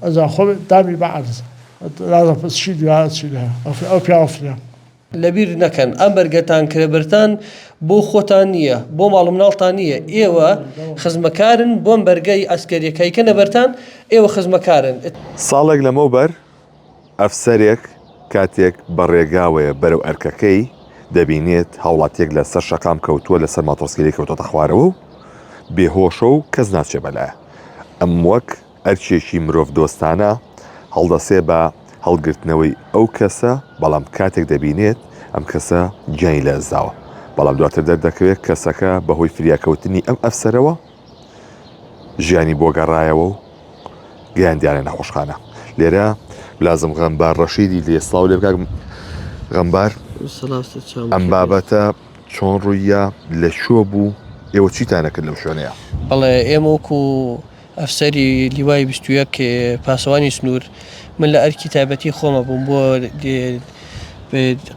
إذا خب دامي بعد لازم بس شيء لها شيء لها أو في عفلة لبیر نەکەن ئەم بەرگەتان کرێبەرتان بۆ خۆتان نییە بۆ ماڵ و مناڵتان نییە ئێوە خزمەکارن بۆم بەرگەی ئەسکەریەکەی کە نەبەرتان ئێوە خزمەکارن ساڵێک لەمەوبەر ئەفسەرێک کاتێک بەڕێگاوەیە بەرەو ئەرکەکەی دەبینێت هاوڵاتیەک لەسەر شەقام کەوتووە لەسەر ماتۆسکێری کەوتۆتە خوارەوە و بێهۆشە و کەس ناچێ بەلایە ئەم وەک ئەرکێکی مرۆڤ دۆستانە هەڵدەسێ بە هەڵگرتنەوەی ئەو کەسە بەڵام کاتێک دەبینێت ئەم کەسە گیانی لە ئەزاوە بەڵام دواتر دەردەکەوێت کەسەکە بەهۆی فریاکەوتنی ئەم ئەفسەرەوە ژیانی بۆ گەڕایەوە و گەیاندیانە نەخۆشخانە لێرە لازم غەمبار ڕەشیدی لێ سڵاو لێ بکات غەمبار ئەم بابەتە چۆن ڕوویە لە شۆ بوو ئێوە چیتانە کرد لەم شوێنەیە بەڵێ ئێمە وەکو ئەفسەری لیوای 21 پاسەوانی سنوور من لە ئەرکی تایبەتی خۆمە بووم بۆ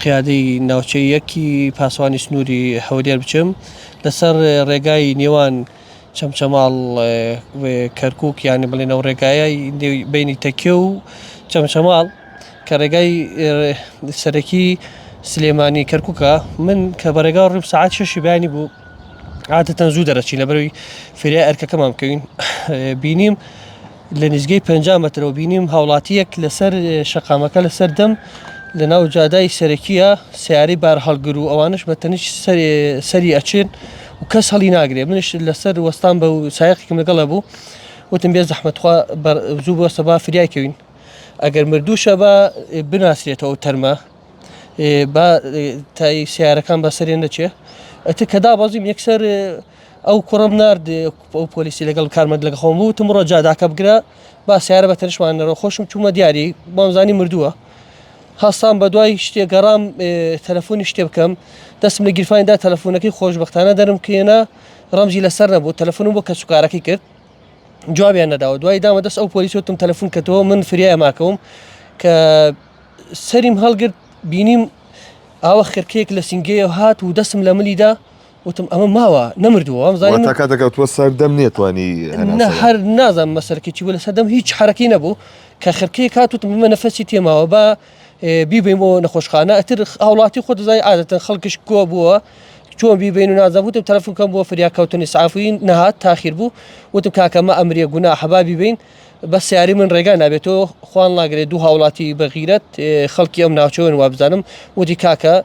قیادەی ناوچەیەکی پاسەوانی سنووری هەولێر بچم لەسەر ڕێگای نێوان چەمچەماڵ کەرکووک یانی بڵێنەوە ڕێگایە بینی تەکێ و چەمچەماڵ کە ڕێگای سەرەکی سلێمانی کەرکووکە من کە بە ڕێگا ڕوو ساعات 6 بانی بوو عادەتەن زوو دەرەچین لەبەرەوەی فریای ئەرکەکەمان بکەوین بینیم لە نزگەی 50 مەترەوە بینیم هاوڵاتیەک لەسەر شەقامەکە لەسەر دەم لە ناو جادای سەرەکیە سیارەی بار هەڵگر و ئەوانش بە تەنیش سەری ئەچێن و کەس هەڵی ناگرێ منش لەسەر وەستان بە و سایقێکم لەگەڵە بوو وتم بێ زەحمەتخوا زوو بۆ سەبا فریای کەوین ئەگەر مردووشە بە بناسرێتەوە تەرمە با تای سیارەکان بە سەرێن نەچێ ئەتە کە دابەزیم یەکسەر ئەو کوڕم نرد ئەو پۆلیسی لەگەڵ کارمەند لەگە خۆم بوو تم ڕۆ جاداکە بگرە با سیارە بە تەنیشمانەوە خۆشم چوومە دیاری بۆمزانی مردووە هەستان بە دوای شتێ گەڕام تەلەفۆنی شتێ بکەم دەستم لە گیرفانیدا تەلەفۆنەکەی خۆشبەختانە دەرم کێنە ڕەمزی لەسەر نەبوو تەلەفۆنم بۆ کەسوکارەکەی کرد جوابیان نەداوە دوای دامە دەست ئەو پۆلیس وتم تەلەفۆن کەتەوە من فریایە ماکەوم کە سەریم هەڵگرت بینیم ئاوە خێرکەیەک لە سینگەیە هات و دەستم لە ملیدا وتم ئەمە ماوە نەمردووە ئەمزانین کاتەکەوتوە سەردەم نێتوانی هەر نازانم مەسەرکێکی بوو لە سەردەم هیچ حرەکەی نەبوو کە خێرکەیەک هات وتم بمە نەفەسی تێماوە بە بیبینەوە نەخۆشخانە ئەتر هاوڵاتی خۆ دەزای عادەتەن خەڵکش کۆ بووە چۆن بیبین و نازانوتم تەلەفۆنکەم بۆ فریاکەوتنی سعفوین نەهات تاخیر بوو وتم کاکەمە ئەمرێ گونا حەبا بیبین بە سیاری من ڕێگا نابێتەوە خوان لاگرێت دوو هاوڵاتی بەغیرەت خەڵکی ئەم ناوچەوەن وابزانم وتی کاکە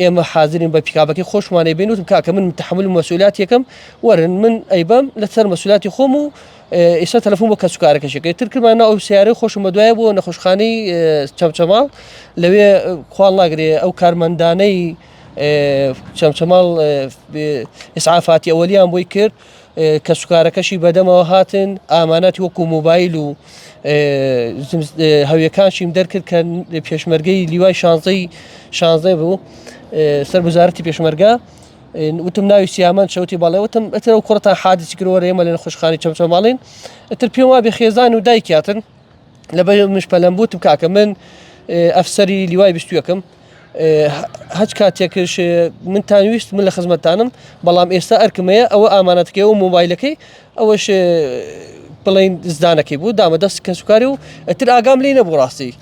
ئێمە حاضرین بە پیکابەکەی خۆشمانێ بین وتم کاکە من تحمل مەسئولیت یەکەم وەرن من ئەیبەم لەسەر مەسئولیتی خۆم و ئێستا تەلەفۆن بۆ کەسوکارەکەشەکەی تر کردمانە ئەو سیارەی خۆشم بە دوایە بۆ نەخۆشخانەی چەمچەماڵ لەوێ خوان لاگرێ ئەو کارمەندانەی چەمچەماڵ ئیسعافاتی ئەوەلیان بۆی کرد کەسوکارەکەشی بەدەمەوە هاتن ئامانەتی وەکو موبایل و هەویەکانشیم دەرکرد کە پێشمەرگەی لیوای شانزەی بوو سەربزارەتی پێشمەرگە وتم ناوی سیامان شەوتی بەڵێ وتم ئەتر ئەو کوڕتان حادثی کردوەرە ئێمە لە نەخۆشخانەی چەمچەماڵین ئەتر پێم وا بێ خێزان و دایکاتن لەبەر مشپەلەم بووتم کاکە من ئەفسەری لیوای 21م هەچ کاتێکش من تانویست من لە خزمەتانم بەڵام ئێستا ئەرکمەیە ئەوە ئامانەتەکەی و مۆبایلەکەی ئەوەش بڵین زدانەکەی بوو دامە دەست کەسوکاری و ئەتر ئاگام لێ نەبوو ڕاستی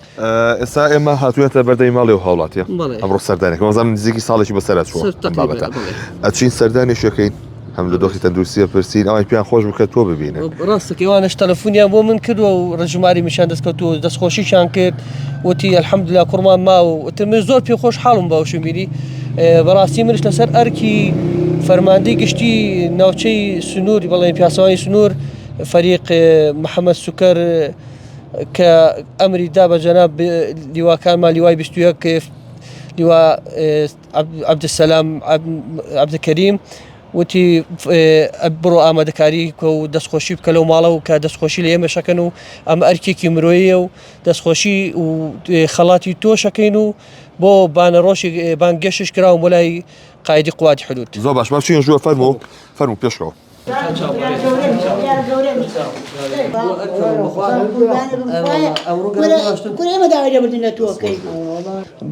ئێستا ئێمە هاتوێتە بەردەی ماڵی و هاوڵاتیە ئەمڕۆ سەردانێک وەزانم نزیکی ساڵێکی بەسەر چووە ئەچین سەردانێشەکەین هەم لە دۆخی تەندروستیە پرسین ئەوان پێیان خۆش بکە تۆ ببینن ڕاستەکەوانش تەلەفۆنیان بۆ من کردووە و ڕژماری میشان دەستکەوتووە دەستخۆشیشان کرد وتی ئەلحەمدوللا کوڕمان ماوە وتر من زۆر پێ خۆش حاڵم باوشم بیری بەڕاستی منش لەسەر ئەرکی فەرماندەی گشتی ناوچەی سنووری بەڵێن پیاسەوانی سنوور فەریق محەممەد سوکەر کە ئەمری دا بە جەناب لیواکانمان لیوای 21 لیوا عەبدسەلام عەبدکەریم وتی بڕۆ ئامادەکاری کە و دەستخۆشی بکە لەو ماڵە و کە دەستخۆشی لە ئێمە شەکەن و ئەم ئەرکێکی مرۆیە و دەستخۆشی و خەڵاتی تۆ شەکەین و بۆ بانەڕۆژی بانگەشش کراوە بۆ لای قایدی قواتی حدود زۆر باش باشین ژووە فەرموو پێشەوە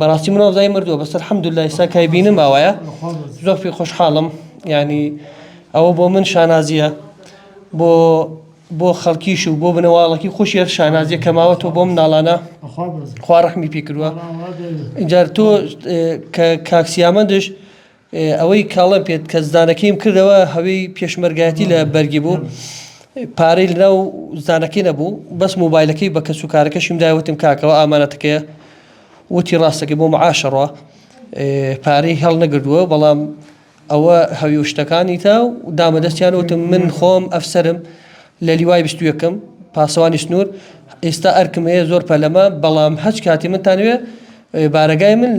بەڕاستی منەوە زای مردووە بەسەر حەمدوللا ئێستا کای بینم ئاوایە زۆر پێ خۆشحاڵم یعنی ئەوە بۆ من شانازیە بۆ بۆ خەڵکیش و بۆ بنەواڵەکی خۆشیێر شانازیە کەماوەتەوە بۆ مناڵانە أخوة بس خوا ڕەحمی پێ کردووە. اینجار تۆ کە کاکسیامەندش ئەوەی کاڵم پێت کە زانەکەیم کردەوە هەوەی پێشمەرگایەتی لە بەرگی بوو پارەی لەناو زانەکەی نەبوو بەس مۆبایلەکەی بە کەس و کارەکەشیم داوتم کاکەوە ئامانەتەکەیە وتی ڕاستەکەی بۆ معاشەڕەوە پارەی هەڵ نەگردووە بەڵام ئەوە هەوی شتەکانی تا و دامەدەستیانوتم من خۆم ئەفسەرم لە لیوای 21م پاسەوانی سنوور ئێستا ئەرکم هەیە زۆر پەلەمە بەڵام هەچ کاتی منتانوێ بارەگای من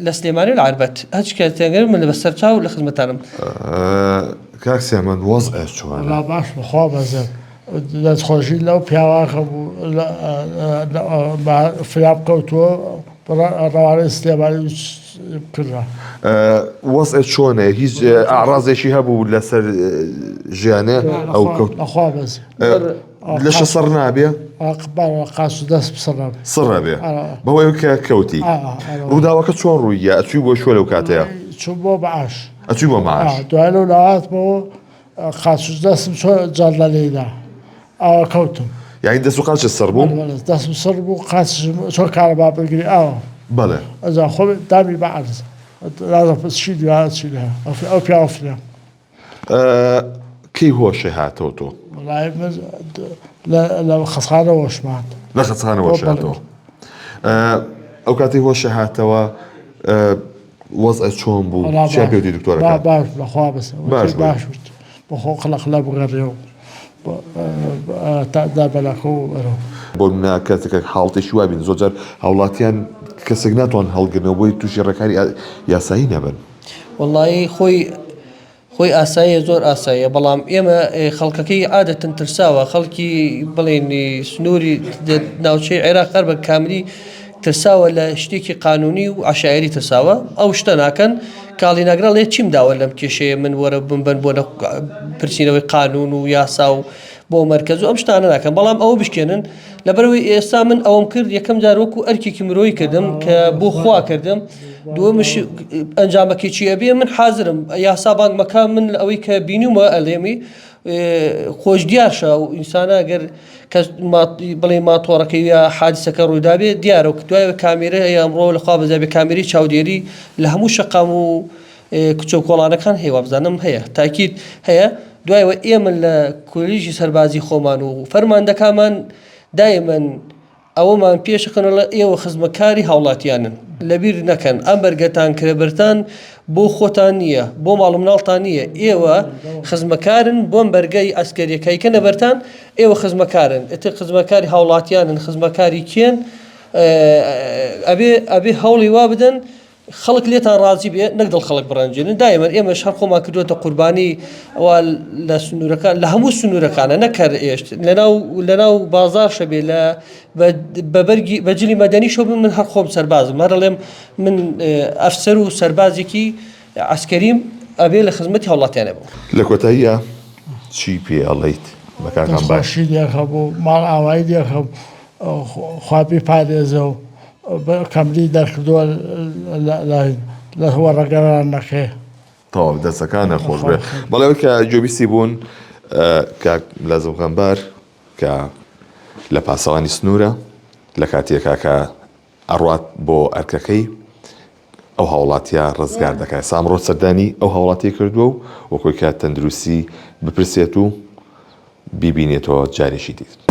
لە سلێمانی و لە عربەت هەچ کاتێنگەر من لە بەسەر چاو لە خزمەتانم. کاکسیامەند وەزعە چۆنە؟ لا باش بخوا بەزێ دەستخۆشی لەو پیاواکە بوو فراب کەوتووە ڕەوانەی سلێمانی کردە. وەزعە چۆنە؟ هیچ ئاعرازێکی هەبوو لەسەر ژیانێ ئەو کەوت أخوة بس لەشە سەر نابێ؟ قاس دەست بسەڕم سڕە بێ بەوەی کە کەوتی ڕووداوەکە چۆن ڕوویە ئەچوی بۆ شوێ لەو کاتەیە چوو بۆ بەعاش ئەچوی بۆ ماش دوای لەو لاواتمەوە قاس دەستم جار لە لێدا ئەوە کەوتم یعنی دەست و قاچە سەر بوو؟ دەستم سەر بوو قاچم چۆن کارەبا بگری ئەوە بەڵێ ئەجا خۆ دامی بەعرز لازم چی دواتچی لە ئەو پیاوەفرێم کەی هۆشێ هاتەوە تۆ؟ وڵای من لە خەسخانەوە شمات لە خەچخانەوە هاتەوە ئەو کاتی هۆشە هاتەوە وەزعە چۆن بوو؟ چیان پێوتی دکتۆرەکە؟ باش بەخوا بس باش باش بەخۆ قەلق لە بگەڕێ و دابەلاکە و ئەرەوە بۆ منە کاتێکە حاڵتێکی وابین زۆرجار هاوڵاتیان کەسێک ناتوان هەڵگرنەوە بۆی تووشی ڕێکاری یاسایی نەبن. وەڵی خۆی ئاساییە زۆر ئاساییە بەڵام ئێمە خەڵکەکەی عادەتەن ترساوە خەڵکی بڵێن سنووری ناوچەی عێراق هەر بە کاملی ترساوە لە شتێکی قانونی و عشایری ترساوە ئەو شتە ناکەن کاڵی ناگرا لێ چیم داوە لەم کێشەیە من وەرە بمبەن بۆ پرسیینەوەی قانون و یاسا و بۆ مەرکەز و ئەم شتانە ناکەن بەڵام ئەوە بشکێنن لەبەرەوەی ئێستا من ئەوم کرد یەکەم جار وەکو ئەرکێکی مرۆی کردم کە بۆ خوا کردم دووەمش ئەنجامەکەی ئەبێ من حازرم یاسا بانگمەکە من ئەوەی کە بینیمە ئەلێمی خۆش دیارشە و ئینسانە گەر کەس بڵێ ماتۆڕەکەی یا حادیسەکە ڕوویدابێ دیارە و دوای کامێرە ئەمڕۆ لەخوا بەزابێ کامێری چاودێری لە هەموو شەقام و کچە و کۆڵانەکان هەیە وابزانم هەیە تاکید هەیە دوایەوە ئێمە لە کۆلیژی سەربازی خۆمان و فەرماندەکانمان دایمەن ئەوەمان پێشەکەن لە ئێوە خزمەکاری هاوڵاتیانن لەبیر نەکەن ئەم بەرگەتان کرێبەرتان بۆ خۆتان نییە بۆ ماڵ مناڵتان نییە ئێوە خزمەکارن بۆم بەرگەی ئەسکەریەکەی کە نەبەرتان ئێوە خزمەکارن ئێتر خزمەکاری هاوڵاتیانن خزمەکاری کێن ئەبێ هەوڵی وا بدەن خەڵک لێتان ڕازی بێ نەک دڵ خەڵک بڕەنجێنن دایمەن ئێمە شەر خۆمان کردوێتە قوربانی ئەوە لە سنوورەکان لە هەموو سنوورەکانە نەکەر ئێشت لەناو بازار شەبێ لە بەبەرگی بەجلی مەدەنی شۆ من هەر خۆم سەربازم هەرەڵێم من ئەفسەر و سەربازێکی عسکەریم ئەبێ لە خزمەتی هەوڵاتیانە بوو. لە کۆتاییە چی پێ ئەڵێیت بەکاران باشی دێخە بوو ماڵ ئاوایی دێخەم خوابی پارێزە و کەمری دەرکردووە لە وەڕەگەران نەکێ تەواو دەستەکانە خۆش بێ بەڵێەوەی کە جۆبیستی بوون کە لازم خەمبار کە لە پاسەوانی سنوورە لە کاتێکا کە ئەڕوات بۆ ئەرکەکەی ئەو هاوڵاتیە ڕزگار دەکات سامڕۆ سەردانی ئەو هاوڵاتی کردووە و وەکۆی کات تەندروستی بپرسێت و بیبینێتەوە جارێکی دیت.